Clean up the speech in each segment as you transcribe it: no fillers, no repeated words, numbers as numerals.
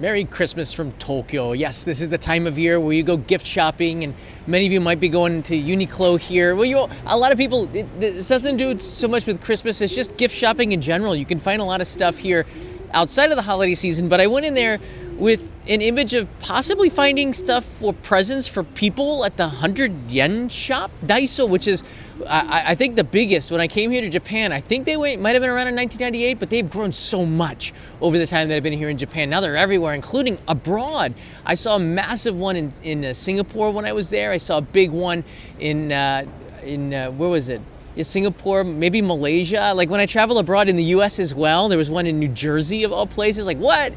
Merry Christmas from Tokyo. Yes, this is the time of year where you go gift shopping, and many of you might be going to Uniqlo here. Well, a lot of people, it's nothing to do so much with Christmas, it's just gift shopping in general. You can find a lot of stuff here outside of the holiday season, but I went in there with an image of possibly finding stuff for presents for people at the 100 yen shop, Daiso, which is, I think, the biggest. When I came here to Japan, I think they might have been around in 1998, but they've grown so much over the time that I've been here in Japan. Now they're everywhere, including abroad. I saw a massive one in Singapore when I was there. I saw a big one in where was it? Yeah, Singapore, maybe Malaysia. Like when I travel abroad in the US as well, there was one in New Jersey of all places. Like, what?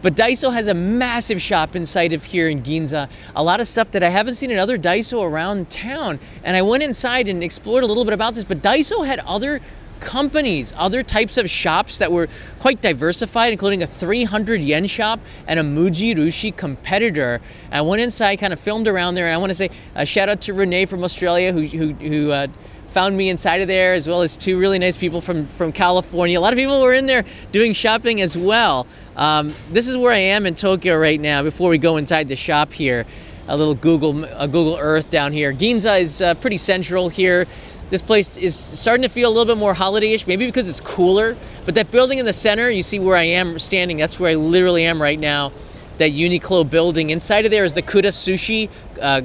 But Daiso has a massive shop inside of here in Ginza. A lot of stuff that I haven't seen in other Daiso around town. And I went inside and explored a little bit about this, but Daiso had other companies, other types of shops that were quite diversified, including a 300 yen shop and a Muji Rushi competitor. I went inside, kind of filmed around there, and I want to say a shout out to Renee from Australia who found me inside of there, as well as two really nice people from California. A lot of people were in there doing shopping as well. This is where I am in Tokyo right now before we go inside the shop here. A little Google Earth down here. Ginza is pretty central here. This place is starting to feel a little bit more holiday-ish, maybe because it's cooler. But that building in the center, you see where I am standing, that's where I literally am right now. That Uniqlo building. Inside of there is the Kuda Sushi,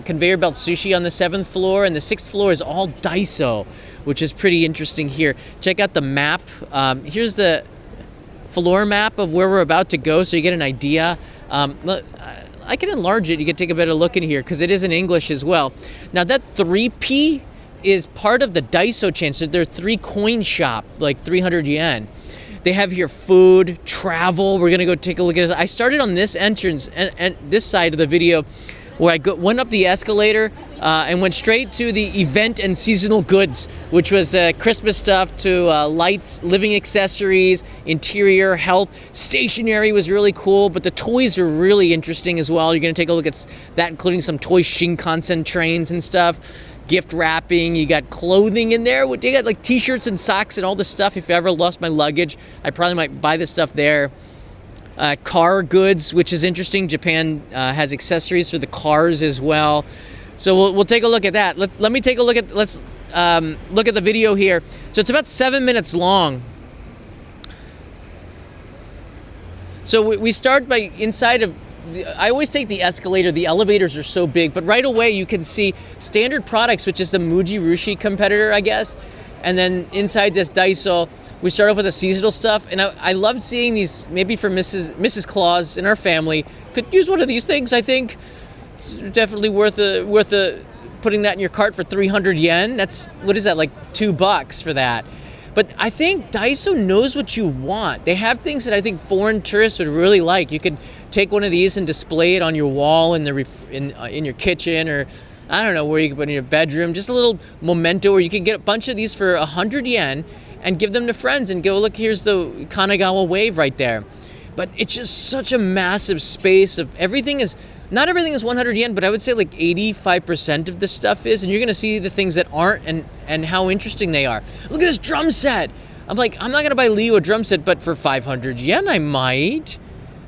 conveyor belt sushi on the 7th floor, and the 6th floor is all Daiso, which is pretty interesting here. Check out the map. Here's the floor map of where we're about to go, so you get an idea. I can enlarge it. You can take a better look in here because it is in English as well. Now that 3P is part of the Daiso chain, so they're 3-coin shop, like 300 yen. They have here food, travel. We're gonna go take a look at this. I started on this entrance and this side of the video where I went up the escalator and went straight to the event and seasonal goods, which was Christmas stuff to lights, living accessories, interior, health. Stationery was really cool, but the toys are really interesting as well. You're gonna take a look at that, including some toy Shinkansen trains and stuff. Gift wrapping, you got clothing in there. You got like t-shirts and socks and all this stuff. If I ever lost my luggage, I probably might buy this stuff there. Car goods, which is interesting. Japan has accessories for the cars as well. So we'll take a look at that. Let me take a look at, let's look at the video here. So it's about 7 minutes long. So we start by inside of, I always take the escalator. The elevators are so big, but right away you can see standard products, which is the Muji Rushi competitor, I guess. And then inside this Daiso, we start off with the seasonal stuff. And I love seeing these, maybe for Mrs. Claus in our family, could use one of these things, I think. It's definitely worth putting that in your cart for 300 yen. That's, what is that, like $2 for that. But I think Daiso knows what you want. They have things that I think foreign tourists would really like. You could take one of these and display it on your wall in your kitchen, or I don't know where you could put it in your bedroom. Just a little memento, or you could get a bunch of these for 100 yen and give them to friends and go, look, here's the Kanagawa wave right there. But it's just such a massive space of everything is, not everything is 100 yen, but I would say like 85% of this stuff is, and you're gonna see the things that aren't and how interesting they are. Look at this drum set. I'm like, I'm not gonna buy Leo a drum set, but for 500 yen I might.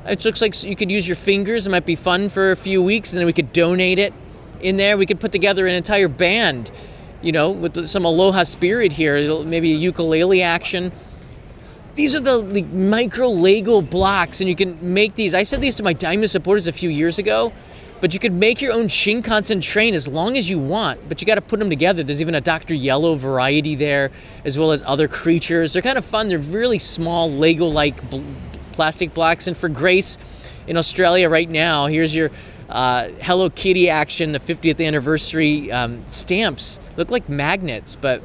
It looks like you could use your fingers. It might be fun for a few weeks, and then we could donate it in there. We could put together an entire band, you know, with some aloha spirit here, maybe a ukulele action. These are the micro Lego blocks, and you can make these. I said these to my Daimyo supporters a few years ago, but you could make your own Shinkansen train as long as you want, but you got to put them together. There's even a Dr. Yellow variety there, as well as other creatures. They're kind of fun. They're really small Lego-like plastic blocks. And for Grace in Australia right now, here's your Hello Kitty action, the 50th anniversary stamps. Look like magnets, but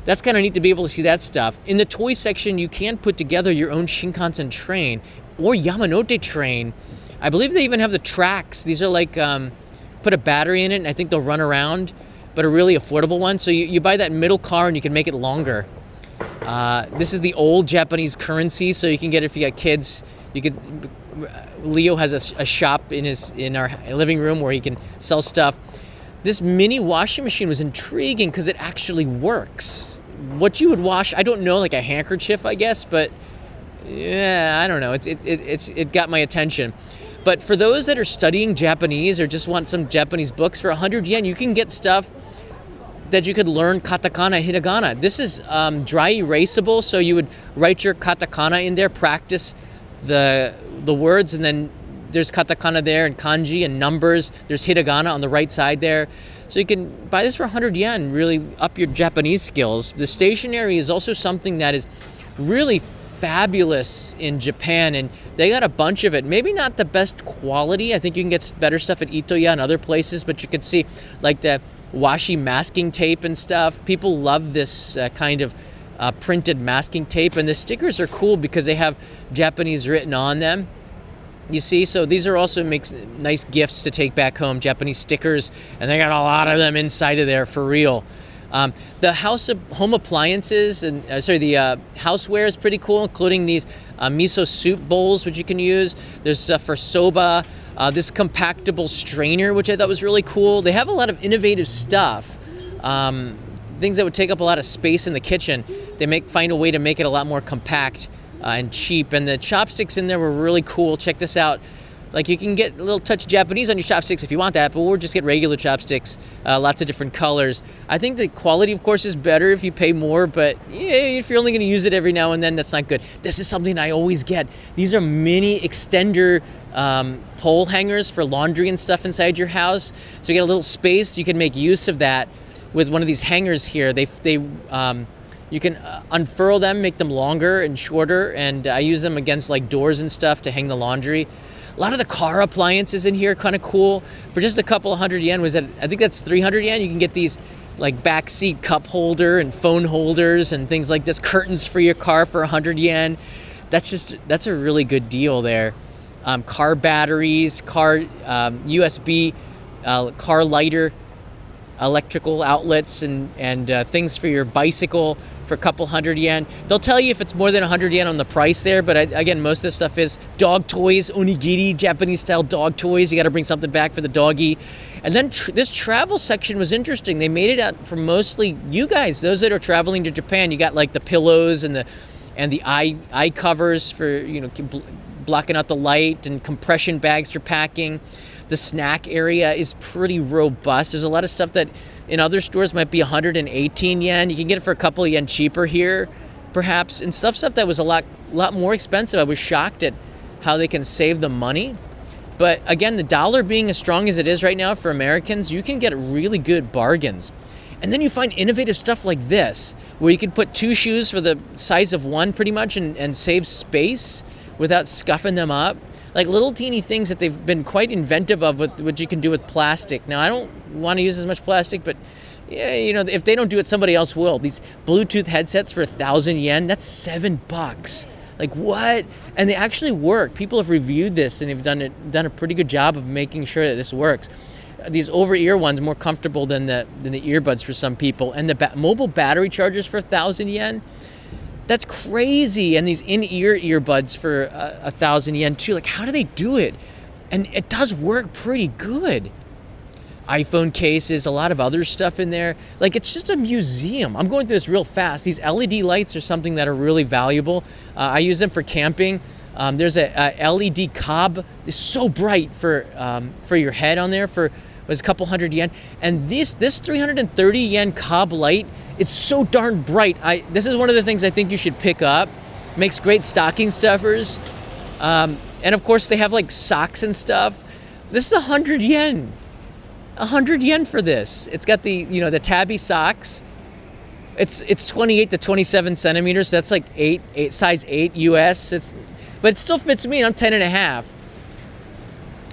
that's kind of neat to be able to see that stuff. In the toy section, you can put together your own Shinkansen train or Yamanote train. I believe they even have the tracks. These are like, put a battery in it, and I think they'll run around, but a really affordable one. So you buy that middle car, and you can make it longer. This is the old Japanese currency, so you can get it if you got kids. You could. Leo has a shop in our living room where he can sell stuff. This mini washing machine was intriguing because it actually works. What you would wash, I don't know, like a handkerchief, I guess, but yeah, I don't know. It got my attention. But for those that are studying Japanese or just want some Japanese books, for 100 yen, you can get stuff that you could learn katakana, hiragana. This is dry erasable, so you would write your katakana in there, practice the words, and then there's katakana there and kanji and numbers. There's hiragana on the right side there. So you can buy this for 100 yen, really up your Japanese skills. The stationery is also something that is really fabulous in Japan, and they got a bunch of it. Maybe not the best quality. I think you can get better stuff at Itoya and other places, but you can see like the washi masking tape and stuff. People love this kind of printed masking tape, and the stickers are cool because they have Japanese written on them. You see, so these are also makes nice gifts to take back home, Japanese stickers, and they got a lot of them inside of there for real. The home appliances and the houseware is pretty cool, including these miso soup bowls, which you can use. There's for soba, this compactable strainer, which I thought was really cool. They have a lot of innovative stuff, things that would take up a lot of space in the kitchen. They find a way to make it a lot more compact and cheap. And the chopsticks in there were really cool. Check this out. Like, you can get a little touch of Japanese on your chopsticks if you want that, but we'll just get regular chopsticks, lots of different colors. I think the quality, of course, is better if you pay more, but yeah, if you're only going to use it every now and then, that's not good. This is something I always get. These are mini extender pole hangers for laundry and stuff inside your house. So you get a little space. You can make use of that with one of these hangers here. You can unfurl them, make them longer and shorter, and I use them against like doors and stuff to hang the laundry. A lot of the car appliances in here, kind of cool. For just a couple of 100 yen, I think that's 300 yen. You can get these like backseat cup holder and phone holders and things like this, curtains for your car for 100 yen. That's a really good deal there. Car batteries, car USB, car lighter, electrical outlets, and things for your bicycle for a couple 100 yen. They'll tell you if it's more than 100 yen on the price there, but again, most of this stuff is dog toys, onigiri, Japanese style dog toys. You got to bring something back for the doggy. And then this travel section was interesting. They made it out for mostly you guys, those that are traveling to Japan. You got like the pillows and the eye covers for, blocking out the light, and compression bags for packing. The snack area is pretty robust. There's a lot of stuff that in other stores might be 118 yen. You can get it for a couple of yen cheaper here, perhaps. And stuff that was a lot more expensive. I was shocked at how they can save the money. But again, the dollar being as strong as it is right now for Americans, you can get really good bargains. And then you find innovative stuff like this, where you can put 2 shoes for the size of one pretty much and save space without scuffing them up. Like little teeny things that they've been quite inventive of with what you can do with plastic. Now, I don't want to use as much plastic, but yeah, if they don't do it, somebody else will. These Bluetooth headsets for 1,000 yen, that's $7. Like, what? And they actually work. People have reviewed this, and they've done a pretty good job of making sure that this works. These over-ear ones more comfortable than the earbuds for some people, and the mobile battery chargers for 1,000 yen. That's crazy. And these in-ear earbuds for 1,000 yen too. Like, how do they do it? And it does work pretty good. iPhone cases, a lot of other stuff in there. Like, it's just a museum. I'm going through this real fast. These LED lights are something that are really valuable. I use them for camping. There's a LED cob. It's so bright for your head on there for was a couple 100 yen. And this 330 yen cob light, it's so darn bright. This is one of the things I think you should pick up. Makes great stocking stuffers. And of course they have like socks and stuff. This is 100 yen. 100 yen for this. It's got the, the tabby socks. It's 28 to 27 centimeters. So that's like size 8 US. But it still fits me, and I'm 10 and a half.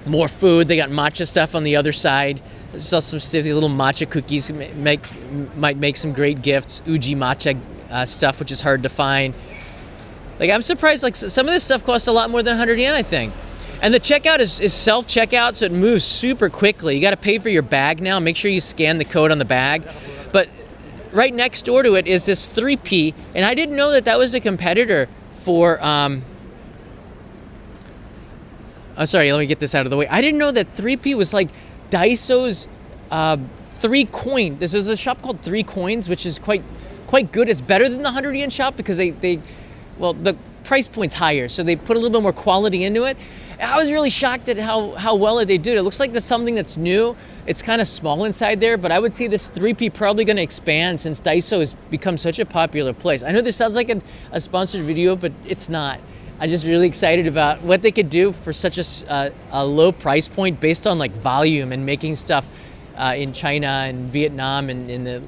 More food. They got matcha stuff on the other side. There's also some little matcha cookies. Might make some great gifts. Uji matcha stuff, which is hard to find. Like, I'm surprised, like, some of this stuff costs a lot more than 100 yen, I think. And the checkout is self-checkout, so it moves super quickly. You got to pay for your bag now. Make sure you scan the code on the bag. But right next door to it is this 3P, and I didn't know that was a competitor for... Oh, sorry, let me get this out of the way. I didn't know that 3P was like Daiso's 3 coin. This is a shop called 3 Coins, which is quite good. It's better than the 100 yen shop because the price point's higher, so they put a little bit more quality into it. I was really shocked at how well they do it. It looks like there's something that's new. It's kind of small inside there, but I would say this 3P probably going to expand since Daiso has become such a popular place. I know this sounds like a sponsored video, but it's not. I'm just really excited about what they could do for such a low price point based on like volume and making stuff in China and Vietnam and in the.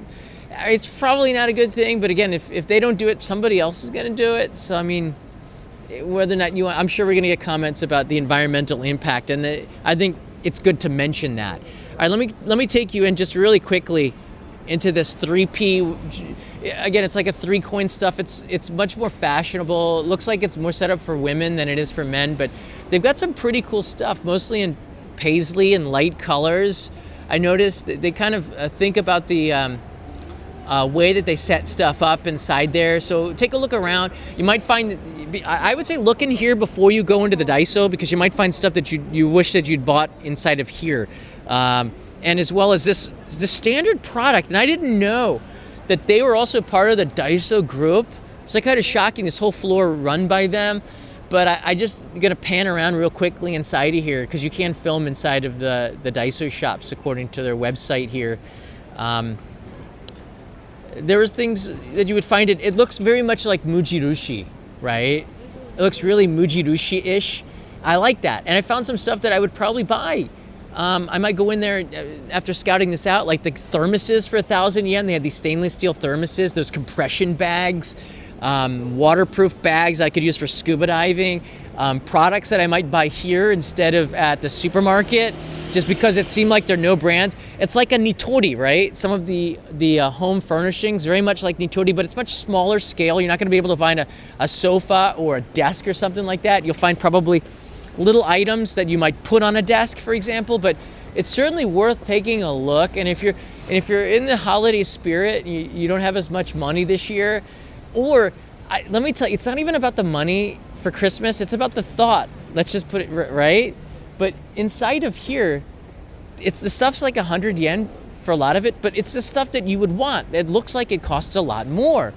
It's probably not a good thing, but again, if they don't do it, somebody else is going to do it. So I mean, whether or not you want, I'm sure we're going to get comments about the environmental impact, and I think it's good to mention that. All right, let me take you in just really quickly into this 3P. Again, it's like a 3-coin stuff. It's much more fashionable. It looks like it's more set up for women than it is for men, but they've got some pretty cool stuff, mostly in paisley and light colors. I noticed they kind of think about the way that they set stuff up inside there. So take a look around. You might find, I would say look in here before you go into the Daiso, because you might find stuff that you wish that you'd bought inside of here. And as well as this standard product. And I didn't know that they were also part of the Daiso group. It's like kind of shocking, this whole floor run by them. But I just gonna pan around real quickly inside of here, because you can film inside of the Daiso shops according to their website here. There was things that you would find it looks very much like Mujirushi, right? It looks really Mujirushi-ish. I like that. And I found some stuff that I would probably buy. I might go in there after scouting this out, like the thermoses for 1,000 yen. They had these stainless steel thermoses, those compression bags, waterproof bags I could use for scuba diving, products that I might buy here instead of at the supermarket, just because it seemed like they're no brands. It's like a Nitori, right? Some of the home furnishings, very much like Nitori, but it's much smaller scale. You're not gonna be able to find a sofa or a desk or something like that. You'll find probably little items that you might put on a desk, for example, but it's certainly worth taking a look. And if you're in the holiday spirit, you don't have as much money this year, or let me tell you, it's not even about the money for Christmas, it's about the thought. Let's just put it right. But inside of here, the stuff's like 100 yen for a lot of it, but it's the stuff that you would want. It looks like it costs a lot more.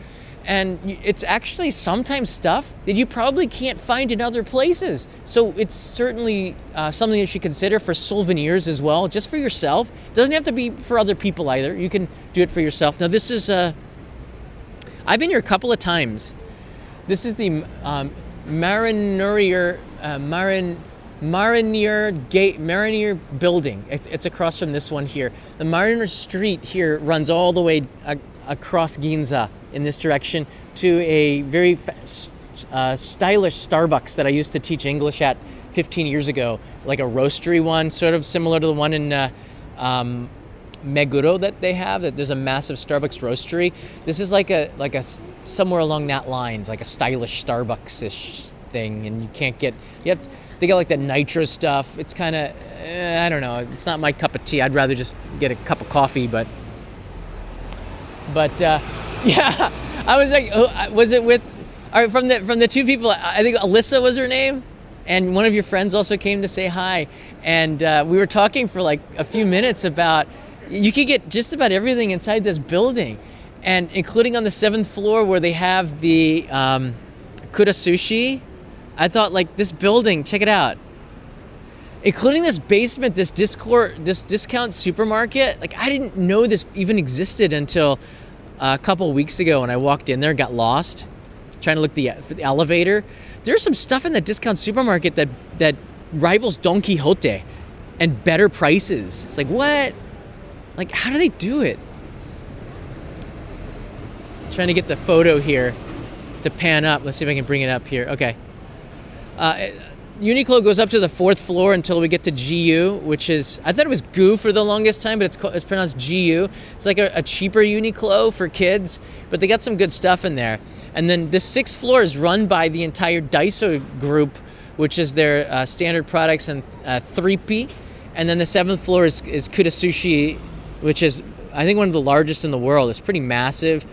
And it's actually sometimes stuff that you probably can't find in other places. So it's certainly something you should consider for souvenirs as well, just for yourself. It doesn't have to be for other people either. You can do it for yourself. Now this is, I've been here a couple of times. This is the Marronnier Building. It's across from this one here. The Marronnier Street here runs all the way across Ginza in this direction to a very stylish Starbucks that I used to teach English at 15 years ago, like a roastery one, sort of similar to the one in Meguro that they have. That there's a massive Starbucks roastery. This is like a somewhere along that lines, like a stylish Starbucks-ish thing, and they got like that nitro stuff. It's kind of I don't know. It's not my cup of tea. I'd rather just get a cup of coffee, but yeah, I was like, was it with, all right, from the two people, I think Alyssa was her name, and one of your friends also came to say hi, and we were talking for like a few minutes about, you could get just about everything inside this building, and including on the 7th floor where they have the Kura Sushi. I thought, like, this building, check it out. Including this basement, this discount supermarket, like I didn't know this even existed until a couple of weeks ago when I walked in there, got lost, trying to look for the elevator. There's some stuff in that discount supermarket that rivals Don Quixote and better prices. It's like, what? Like, how do they do it? Trying to get the photo here to pan up. Let's see if I can bring it up here. Okay. Uniqlo goes up to the 4th floor until we get to GU, which is, I thought it was GU for the longest time, but it's pronounced GU. It's like a cheaper Uniqlo for kids, but they got some good stuff in there. And then the 6th floor is run by the entire Daiso group, which is their standard products and 3P. And then the 7th floor is Kura Sushi, which is, I think, one of the largest in the world. It's pretty massive.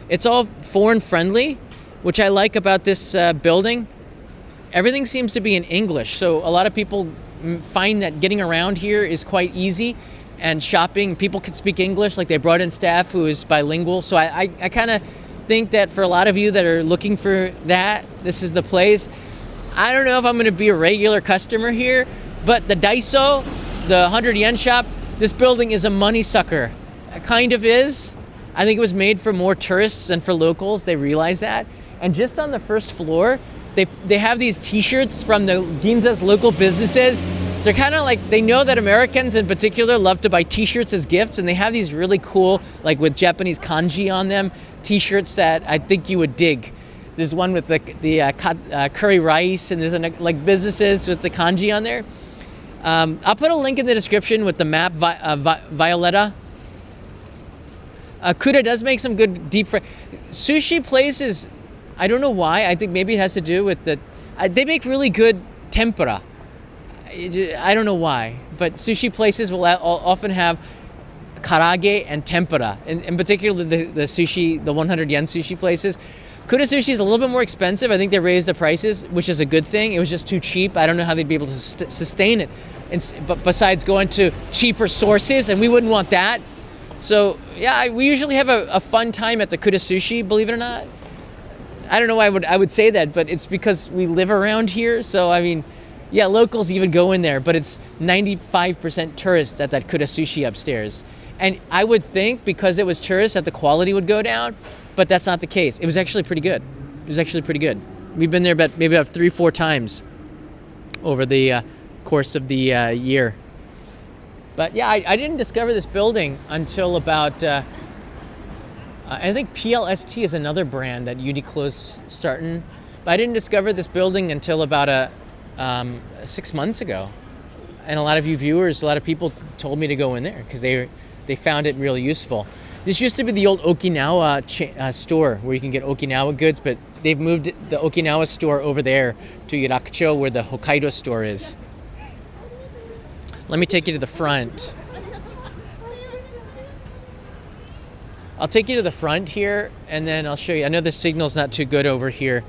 It's all foreign friendly, which I like about this building. Everything seems to be in English, so a lot of people find that getting around here is quite easy, and shopping, people can speak English, like they brought in staff who is bilingual, so I kind of think that for a lot of you that are looking for that, this is the place. I don't know if I'm going to be a regular customer here, but the Daiso, the 100 yen shop, this building is a money sucker. It kind of is. I think it was made for more tourists than for locals. They realize that. And just on the first floor, they have these t-shirts from the Ginza's local businesses. They're kind of like, they know that Americans in particular love to buy t-shirts as gifts, and they have these really cool, like with Japanese kanji on them, t-shirts that I think you would dig. There's one with the curry rice, and there's like businesses with the kanji on there. I'll put a link in the description with the map, Violetta. Kuda does make some good deep fried sushi places. I don't know why. I think maybe it has to do with they make really good tempura. I don't know why, but sushi places will often have karage and tempura, in particular the sushi, the 100 yen sushi places. Kuda sushi is a little bit more expensive. I think they raised the prices, which is a good thing. It was just too cheap. I don't know how they'd be able to sustain it. But besides going to cheaper sources, and we wouldn't want that. So yeah, we usually have a fun time at the Kuda sushi, believe it or not. I don't know why I would say that, but it's because we live around here. So I mean, yeah, locals even go in there, but it's 95% tourists at that Kuda sushi upstairs. And I would think because it was tourists that the quality would go down, but that's not the case. It was actually pretty good. We've been there maybe about 3-4 times over the course of the year. But yeah, I didn't discover this building until about, I think PLST is another brand that Uniqlo's starting. But I didn't discover this building until about 6 months ago. And a lot of you viewers, a lot of people told me to go in there because they found it really useful. This used to be the old Okinawa store where you can get Okinawa goods, but they've moved the Okinawa store over there to Yurakucho where the Hokkaido store is. Let me take you to the front. I'll take you to the front here, and then I'll show you. I know the signal's not too good over here.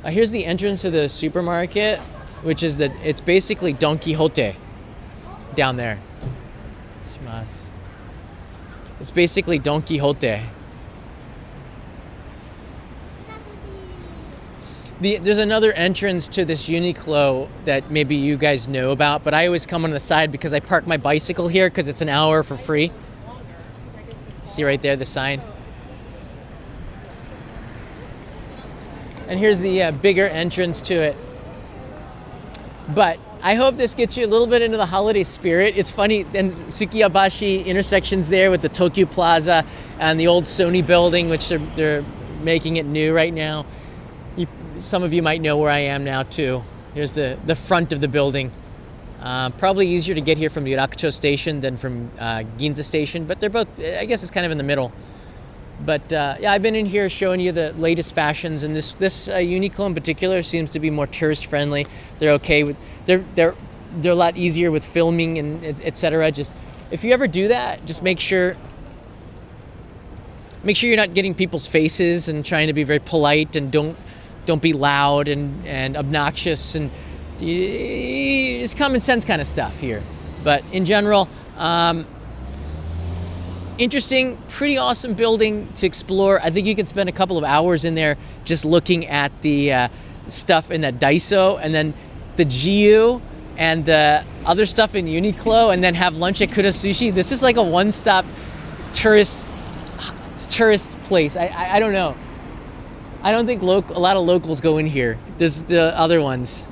Here's the entrance to the supermarket, which is it's basically Don Quixote down there. It's basically Don Quixote. There's another entrance to this Uniqlo that maybe you guys know about, but I always come on the side because I park my bicycle here because it's an hour for free. See right there, the sign. And here's the bigger entrance to it. But I hope this gets you a little bit into the holiday spirit. It's funny, and Tsukiyabashi intersections there with the Tokyo Plaza and the old Sony building, which they're making it new right now. Some of you might know where I am now too. Here's the front of the building. Probably easier to get here from Yurakucho Station than from Ginza Station, but they're both, I guess it's kind of in the middle. But yeah, I've been in here showing you the latest fashions, and this Uniqlo in particular seems to be more tourist friendly. They're okay with, they're a lot easier with filming and etc. Just if you ever do that, just make sure you're not getting people's faces and trying to be very polite, and don't be loud and obnoxious, and it's common sense kind of stuff here. But in general, interesting, pretty awesome building to explore. I think you can spend a couple of hours in there just looking at the stuff in that Daiso, and then the GU and the other stuff in Uniqlo, and then have lunch at Kuda Sushi. This is like a one-stop tourist place. I don't know. I don't think a lot of locals go in here. There's the other ones.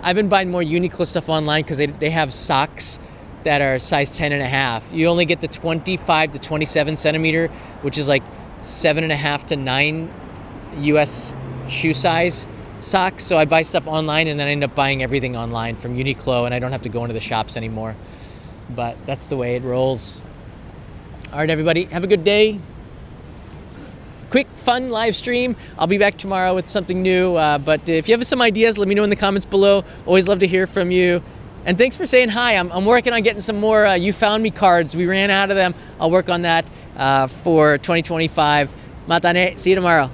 I've been buying more Uniqlo stuff online because they have socks that are size 10.5. You only get the 25 to 27 centimeter, which is like 7.5 to 9 US shoe size socks. So I buy stuff online, and then I end up buying everything online from Uniqlo, and I don't have to go into the shops anymore. But that's the way it rolls. All right, everybody, have a good day. Quick, fun live stream. I'll be back tomorrow with something new. But if you have some ideas, let me know in the comments below. Always love to hear from you. And thanks for saying hi. I'm working on getting some more You Found Me cards. We ran out of them. I'll work on that for 2025. Mata ne. See you tomorrow.